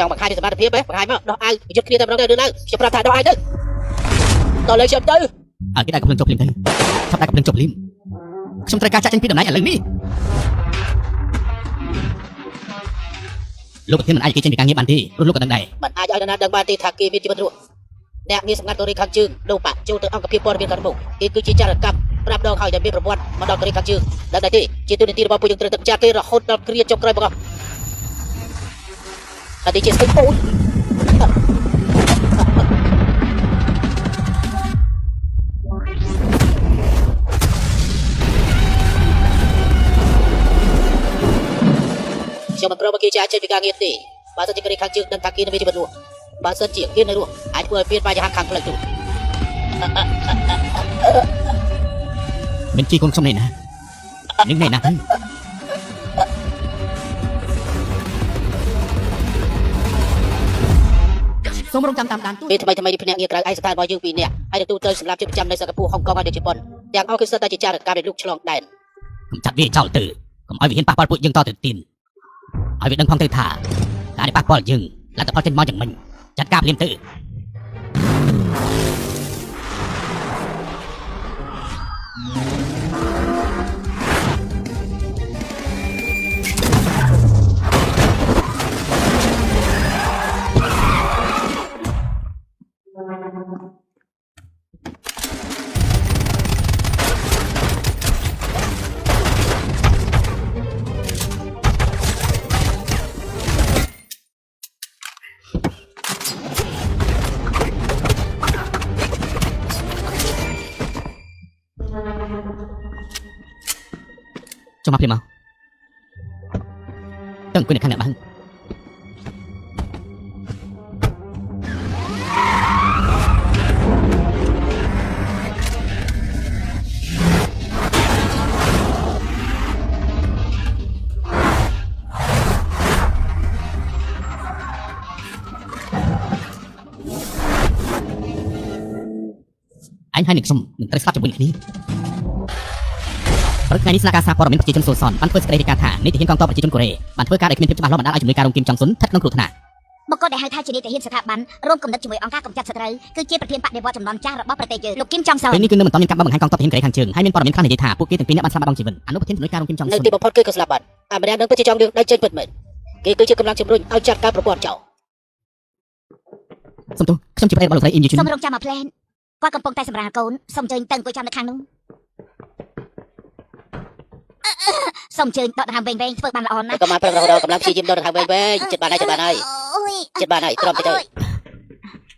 ចង់បង្ហាញពីសមត្ថភាពបង្ហាញមកដោះអាវយុទ្ធគ្នាតែម្ដងទៅលឿនឡើងខ្ញុំប្រាប់ថាដោះអាវទៅតលើខ្ញុំទៅឲ្យគេដាក់កំភ្លើងចុះភ្លាមទៅឆាប់ដាក់កំភ្លើងចុះភ្លាមខ្ញុំត្រូវការចាក់ចេញពីតំណែងឥឡូវនេះលោកប្រធានមិនអាចគេចេញពីការងារបានទេព្រោះលោកក៏ដឹងដែរមិនអាចឲ្យនរណាដឹងបានទេថាគេមានជីវិតរស់អ្នកងារសម្ងាត់តូរីខាងជើងលោកបាក់ចូលទៅអង្គភាពព័ត៌មានខាងមុខគេគឺជាចារកម្មប្រាប់ដងហើយតែមានប្រវត្តិមកដល់តូរីខាងជើងដឹងដែរទេជាទូនីតិរបស់ពួកយើងត្រូវទឹកចាត់គេរហូតដល់គ្រាចុងក្រោយបងតែទីជាស្អីអូនខ្ញុំមិនប្រមគេចាចេញពីការងារទេបើសិនជាគេខាងជើងដឹងថាគេនៅមានជីវិតរស់បើសិនជាគេនៅរស់អាចធ្វើឲ្យមានបញ្ហាខាងផ្លូវទូមិនជីកូនខ្ញុំនេះណានឹងនេះណាទៅសូមរងចាំតាមដានពេលថ្មីនេះភ្នាក់ងារក្រៅឯកស្ថានរបស់យើងពីរនាក់ហើយទទួលទៅសម្រាប់ជាប្រចាំនៅសិង្ហបុរីហុងកុងហើយនៅជប៉ុនទាំងអស់គឺសិតតែជាចារកម្មដែលលុកឆ្លងដែនកុំចាត់វាចោលទៅកុំឲ្យវាហ៊ានប៉ះពាល់ពួកយើងតទៅទៀតឲ្យវាដឹងផងទៅថាការនេះប៉ះពាល់យើងលទ្ធផលចេញមកយ៉ាងម៉េចចាត់ការភ្លាមទៅចូលមកភ្លាមមកតើអង្គុយនៅខាងអ្នកបានអញហើយនឹងខ្ញុំនឹងត្រូវស្លាប់ជាមួយគ្នាព្រឹកថ្ងៃនេះស្នើការសារព័ត៌មានប្រជាជនសូសនបានធ្វើសេចក្តីរាយការណ៍ថានីតិហ៊ានកងទ័ពប្រជាជនកូរ៉េបានធ្វើការដែលគ្មានភាពច្បាស់លាស់បណ្ដាលឲ្យជំនួយការរងគីមចុងស៊ុនស្ថិតក្នុងគ្រោះថ្នាក់បុគ្គលដែលហៅថាជានីតិហ៊ានស្ថាប័នរួមគំនិតជាមួយអង្គការកម្ចាត់សត្រូវគឺជាប្រធានបដិវត្តចំនួនចាស់របស់ប្រទេសយើងលោកគីមចុងស៊ុនពេលនេះគឺនៅមិនទាន់មានការបង្ហាញកងទ័ពទាហានកូរ៉េខាងជើងហើយមានព័ត៌មានខ្លះនិយាយថាពួកគេទាំងពីរនាក់បានស្លាប់បាត់បង់ជីវិតអនុប្រធានជំនួយការរងគីមចុងស៊ុននៅទីបំផុតគឺក៏ស្លាប់បាត់តែម្នាក់នឹងពិតជាចង់រឿងដៃចេញពិតមែនគេគឺជាកម្លាំងជំរុញឲ្យចាត់ការប្រព័ន្ធចោលសុំទោសខ្ញុំជាប្រិយរបស់លោកស្រីអ៊ីមយូជុនសូមរងចាំមកផ្លែនគាត់កំពុងតែសម្រាលកូនសូមអញ្ជើញទៅអង្គុយចាំនៅខាងនោះសូមអញ្ជើញដកដង្ហើមវែងធ្វើបានល្អណាស់ក៏មកប្រឹងរហូតដល់កម្លាំងព្យាយាមដកដង្ហើមវែងចិត្តបានហើយត្រឹមទៅ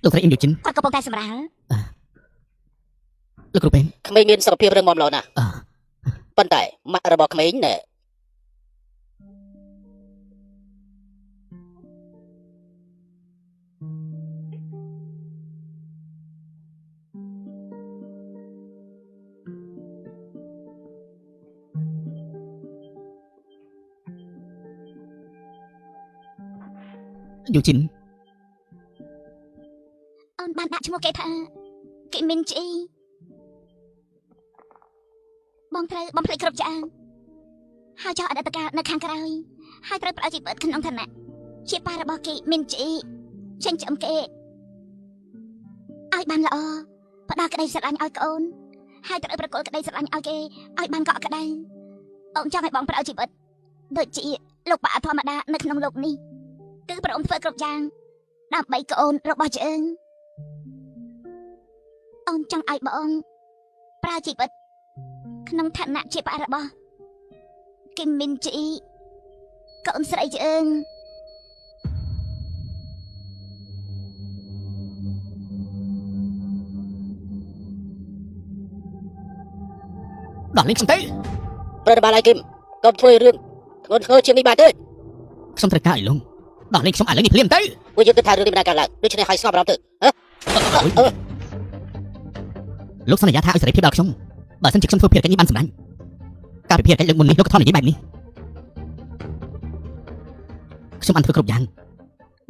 លោកស្រីអ៊ីមយូជុនគាត់កំពុងតែសម្រាលលោកគ្រូពេនក្មេងមានសុខភាពរឹងមាំល្អណាស់ប៉ុន្តែម៉ាក់របស់ក្មេងណែយូជិនអូនបានដាក់ឈ្មោះគេថាគីមីនជីបងត្រូវបំភ្លេចគ្រប់យ៉ាងហើយចោលអតីតកាលនៅខាងក្រោយហើយត្រូវផ្ដល់ជីវិតក្នុងឋានៈជាប៉ារបស់គីមីនជីចិញ្ចឹមគេឲ្យបានល្អផ្ដល់ក្តីស្រឡាញ់ឲ្យកូនហើយត្រូវប្រគល់ក្តីស្រឡាញ់ឲ្យគេឲ្យបានកក់ក្ដៅអូនចង់ឲ្យបងផ្ដល់ជីវិតដូចជាលោកប៉ាធម្មតានៅក្នុងលោកនេះគឺប្រអមធ្វើគ្រប់យ៉ាងដើម្បីកូនរបស់យើងអូនចង់ឲ្យបងប្រើជីវិតក្នុងឋានៈជាប៉ារបស់គីមីនជីកូនស្រីយើងដល់លេងខ្ញុំទៅប្រតិបត្តិឲ្យគីមកុំធ្វើរឿងធ្ងន់ធ្ងរជាងនេះបានទេខ្ញុំត្រូវការឲ្យលងដល់លេងខ្ញុំឥឡូវនេះភ្លាមទៅពួកយើងគិតថារឿងនេះមិនកើតឡើងដូច្នេះឲ្យស្ងប់អារម្មណ៍ទៅលោកសន្យាថាឲ្យសេរីភាពដល់ខ្ញុំបើមិនជាខ្ញុំធ្វើភារកិច្ចនេះបានសម្រេចការពិភាក្សាលើកមុននេះលោកក៏ធន់និយាយបែបនេះខ្ញុំបានធ្វើគ្រប់យ៉ាង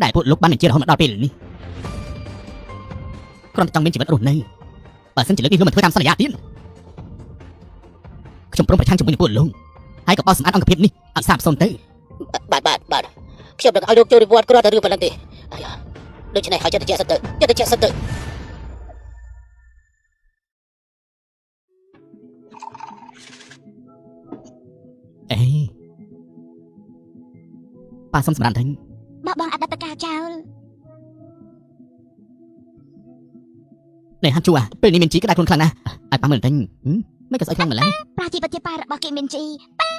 ដែលពួកលោកបានបញ្ជារហូតមកដល់ពេលនេះគ្រាន់តែចង់មានជីវិតរស់នៅបើមិនជាលើកនេះលោកមិនធ្វើតាមសន្យាទៀតខ្ញុំព្រមប្រឆាំងជាមួយនឹងពួកលោកហើយក៏បោះសម្អាតអង្គភាពនេះឲ្យសាបសូន្យទៅបាទ ខ្ញុំនឹងឲ្យលោកចូលនិវត្តន៍គ្រាន់តែរឿងប៉ុណ្ណឹងទេអាយ៉ាដូច្នេះហើយចិត្តជាសិនទៅចិត្តជាសិនទៅ អេប៉ាសុំសម្រាប់វិញ បើបងអតីតកាលចោល នេះហាន់ជួពេលនេះមានជីក្តៅខ្លួនខ្លាំងណាស់ឲ្យប៉ាមើលទៅមិនក៏ស្អីខ្លាំងម្ល៉េះ ប្រជាពិតជាប៉ារបស់គេមានជី ប៉ា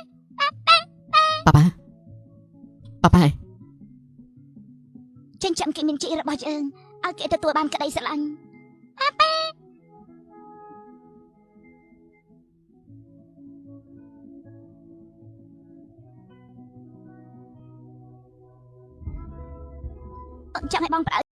ចិញ្ចឹមគេមានជីរបស់យើងឲ្យគេទទួលបានក្តីស្រឡាញ់ បងចង់ឲ្យបងប្រអើ